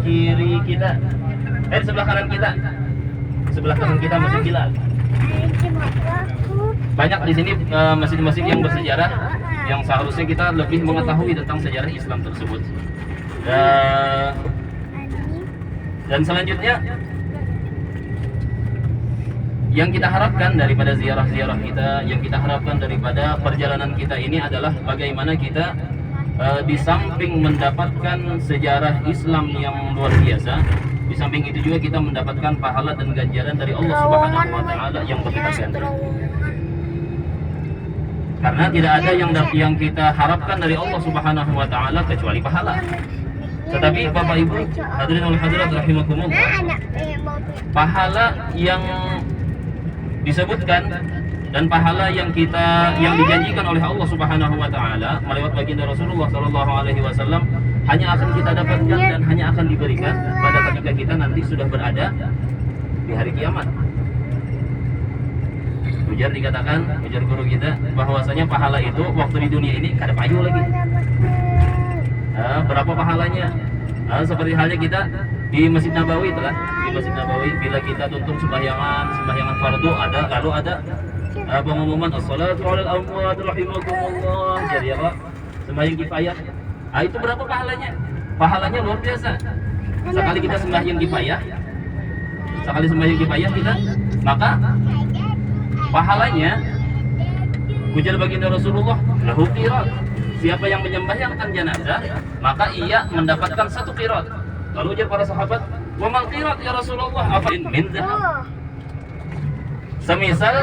kiri kita, di sebelah kanan kita. Sebelah kanan kita Masjid Bilal. Banyak di sini masjid-masjid yang bersejarah yang seharusnya kita lebih mengetahui tentang sejarah Islam tersebut. Dan selanjutnya yang kita harapkan daripada ziarah-ziarah kita, yang kita harapkan daripada perjalanan kita ini adalah bagaimana kita di samping mendapatkan sejarah Islam yang luar biasa, di samping itu juga kita mendapatkan pahala dan ganjaran dari Allah Subhanahu wa taala yang berlipat ganda. Karena tidak ada yang kita harapkan dari Allah Subhanahu wa taala kecuali pahala. Tetapi Bapak Ibu, hadirin wal hadirat rahimakumullah, pahala yang disebutkan dan pahala yang dijanjikan oleh Allah Subhanahu wa taala melewat baginda Rasulullah sallallahu alaihi wasallam hanya akan kita dapatkan dan hanya akan diberikan pada ketika kita nanti sudah berada di hari kiamat. Ujar dikatakan, ujar guru kita, bahwasanya pahala itu waktu di dunia ini kada payu lagi. Berapa pahalanya? Seperti halnya kita di Masjid Nabawi itulah, di Masjid Nabawi bila kita tuntung sembahyangan fardu lalu ada pengumuman as-salatu 'alal amwat rahimakumullah. Jadi apa? Sembahyang kifayah. Itu berapa pahalanya? Pahalanya luar biasa. Sekali kita sembahyang kifayah, kita, maka pahalanya ujar baginda Rasulullah, lahu qirat. Siapa yang menyembahyangkan jenazah, maka ia mendapatkan 1 qirat. Lalu ujar para sahabat, wa mal qirat ya Rasulullah? Apa min zahab? Semisal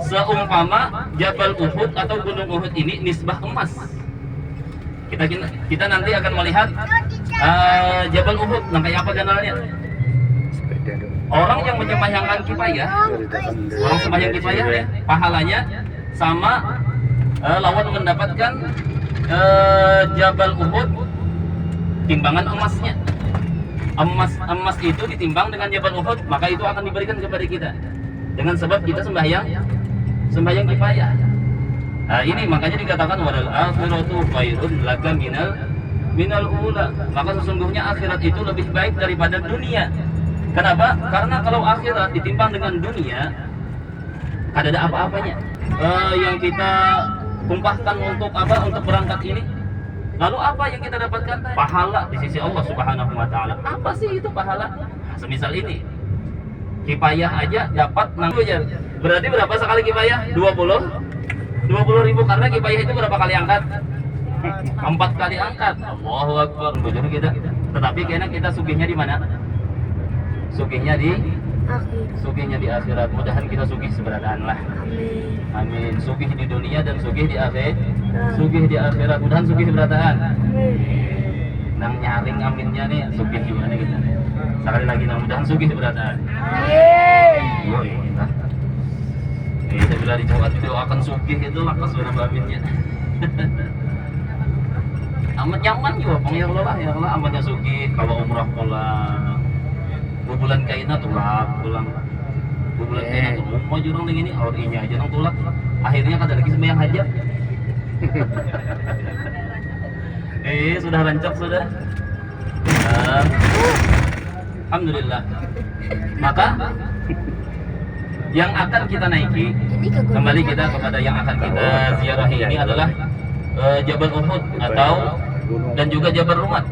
seumpama Jabal Uhud atau Gunung Uhud ini nisbah emas. Kita nanti akan melihat Jabal Uhud, namanya apa ganalnya? Orang yang menyembahyangkan kifayah, orang sembahyang kifayah ya, pahalanya sama lawan mendapatkan Jabal Uhud timbangan emasnya. Emas itu ditimbang dengan Jabal Uhud, maka itu akan diberikan kepada kita dengan sebab kita sembahyang kifayah. Ini makanya dikatakan wadal akhiratu khairun laka minal ula. Maka sesungguhnya akhirat itu lebih baik daripada dunia. Kenapa? Karena kalau akhirat ditimbang dengan dunia, kada ada apa-apanya. Yang kita tumpahkan untuk apa? Untuk berangkat ini. Lalu apa yang kita dapatkan? Pahala di sisi Allah Subhanahu wa taala. Apa sih itu pahala? Semisal ini. Kifayah aja dapat 6 aja. Berarti berapa sekali kifayah? 20.000 karena kifayah itu berapa kali angkat? 4 kali angkat. Allahu Akbar. Bujur kita. Tetapi kayaknya kita sugihnya di mana? Sugihnya di akhirat. Mudahan kita sugih seberadaan lah. Amin. Sugih di dunia dan sugih di akhirat. Sugih di akhirat. Mudahan sugih seberadaan. Nang nyaring aminnya nih, sugih gimana kita? Sekali lagi, mudahan sugih seberadaan. Yoi. Kita bila didoakan sugih itu lakas suara aminnya. Amat nyaman juga, ya Allah amatnya sugih. Kalau umrah pola bulan kaina tulak pulang. Bulan kaina tuh mau jurang dengan ini awalnya aja nang tulak. Akhirnya kada lagi sembahyang hajat. Sudah rancak sudah. Alhamdulillah. Maka yang akan kita naiki, kembali kita kepada yang akan kita ziarahi ini adalah Jabal Uhud dan juga Jabal Rumat.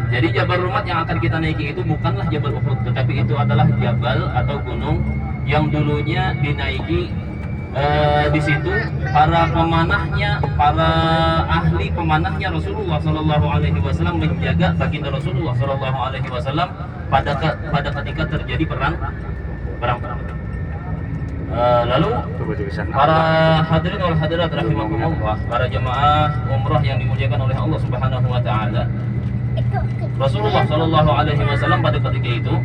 Jadi Jabal Rumat yang akan kita naiki itu bukanlah Jabal Uhud, tetapi itu adalah jabal atau gunung yang dulunya dinaiki di situ para pemanahnya, para ahli pemanahnya Rasulullah Shallallahu Alaihi Wasallam menjaga baginda Rasulullah Shallallahu Alaihi Wasallam pada ketika terjadi perang. Lalu para hadirin wal hadirat rahimakumullah, para jemaah umrah yang dimuliakan oleh Allah Subhanahu Wa Taala, Rasulullah Shallallahu Alaihi Wasallam pada ketika itu,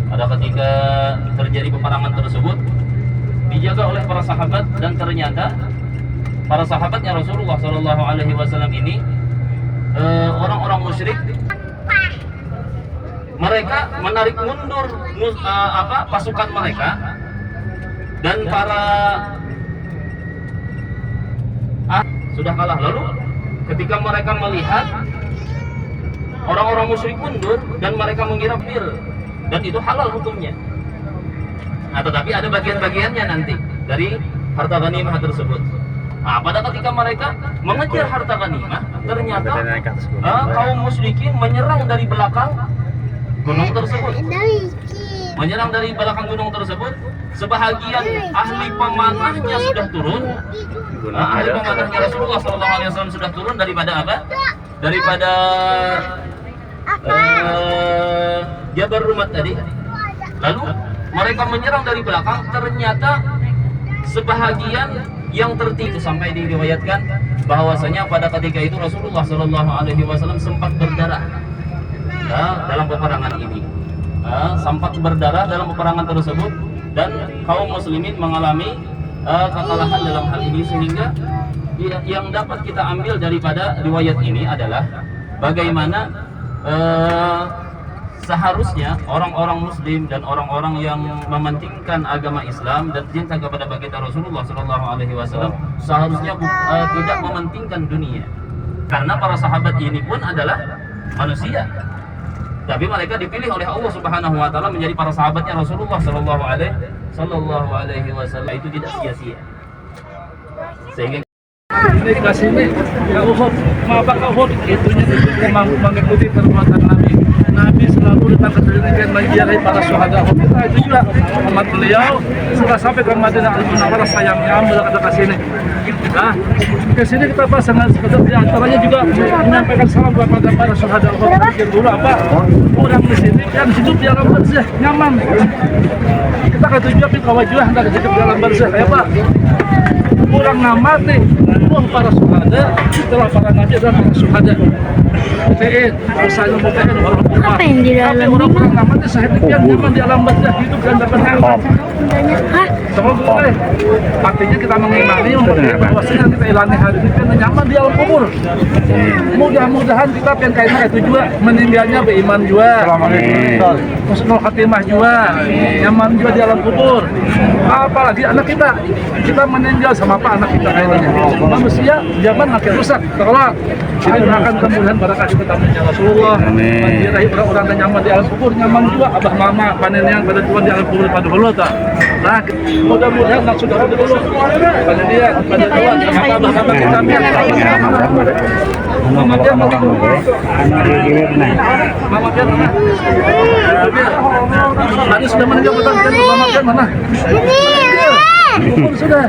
ketika terjadi peperangan tersebut, dijaga oleh para sahabat, dan ternyata para sahabatnya Rasulullah Shallallahu Alaihi Wasallam ini orang-orang musyrik. Mereka menarik mundur pasukan mereka, dan para sudah kalah. Lalu ketika mereka melihat orang-orang musyrik mundur dan mereka mengira bir, dan itu halal hukumnya. Nah, tetapi ada bagian-bagiannya nanti dari harta ghanimah tersebut. Nah, pada ketika mereka mengejar harta ghanimah, ternyata kaum musyrikin menyerang dari belakang gunung tersebut. Menyerang dari belakang gunung tersebut. Sebahagian ahli pemanahnya sudah turun. Ahli pemanahnya Rasulullah SAW sudah turun daripada apa? Daripada Jabal Rumat tadi. Lalu mereka menyerang dari belakang. Ternyata sebahagian yang tertipu, sampai diriwayatkan bahwasanya pada ketika itu Rasulullah SAW sempat berdarah dalam peperangan ini. Sempat berdarah dalam peperangan tersebut, dan kaum muslimin mengalami kekalahan dalam hal ini. Sehingga yang dapat kita ambil daripada riwayat ini adalah bagaimana seharusnya orang-orang muslim dan orang-orang yang mementingkan agama Islam dan cinta kepada baginda Rasulullah SAW seharusnya tidak mementingkan dunia, karena para sahabat ini pun adalah manusia, tapi mereka dipilih oleh Allah Subhanahu wa taala menjadi para sahabatnya Rasulullah sallallahu alaihi wasallam. Itu tidak sia-sia. Sehingga ini kasih ini ya Uhud, maaf Uhud, itunya memang mengikuti perbuatan Nabi. Nabi selalu datang ke dunia dan menziarahi para syuhada Uhud. Itu juga umat beliau setelah sampai ke Madinah Al-Munawwarah, sayangnya beliau kata ke sini. Nah, ke sini kita bahas dengan sekedar di antaranya juga menyampaikan salam kepada para syuhada Uhud. Pikir dulu apa? Orang di sini yang hidup di alam barzah nyaman. Kita kata juga kawajuh hendak hidup di alam barzah ya Pak. Orang mati, para syuhada, setelah para nabi adalah para syuhada. Mutiin, rasanya mutiin orang tua. Apa yang di dalam ini? Orang mati sahib yang nyaman di alam barzah, hidup dan dapat nikmat. Sama boleh. Artinya kita mengimani bahwasanya kita ilani hari ini kan nyaman di alam kubur. Mudah-mudahan kita pengen kayak itu juga meninggalnya beriman juga. Husnul khatimah juga, nyaman juga di alam kubur. Apalagi anak kita meninggal sama apa anak kita kayaknya. Manusia zaman makin rusak, terlak. Jadi doakan kemudahan barakah kita tamunya Rasulullah. Menjirahi orang-orang yang nyaman di alam kubur, nyaman juga abah mama panen yang pada Tuhan di alam kubur pada Allah tak. Nah, mudah-mudahan nak sudah dulu pada dia pada Tuhan sama abah-abah kita Mama dia mana? Mama dia mana? Tadi sudah meninggal betul kan? Mama dia mana? Ini. Sudah.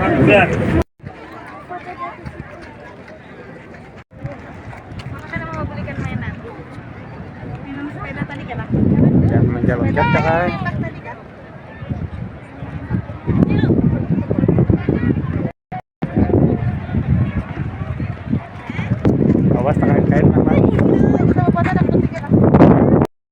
Jangan menjalankan kan? Awas tangan kain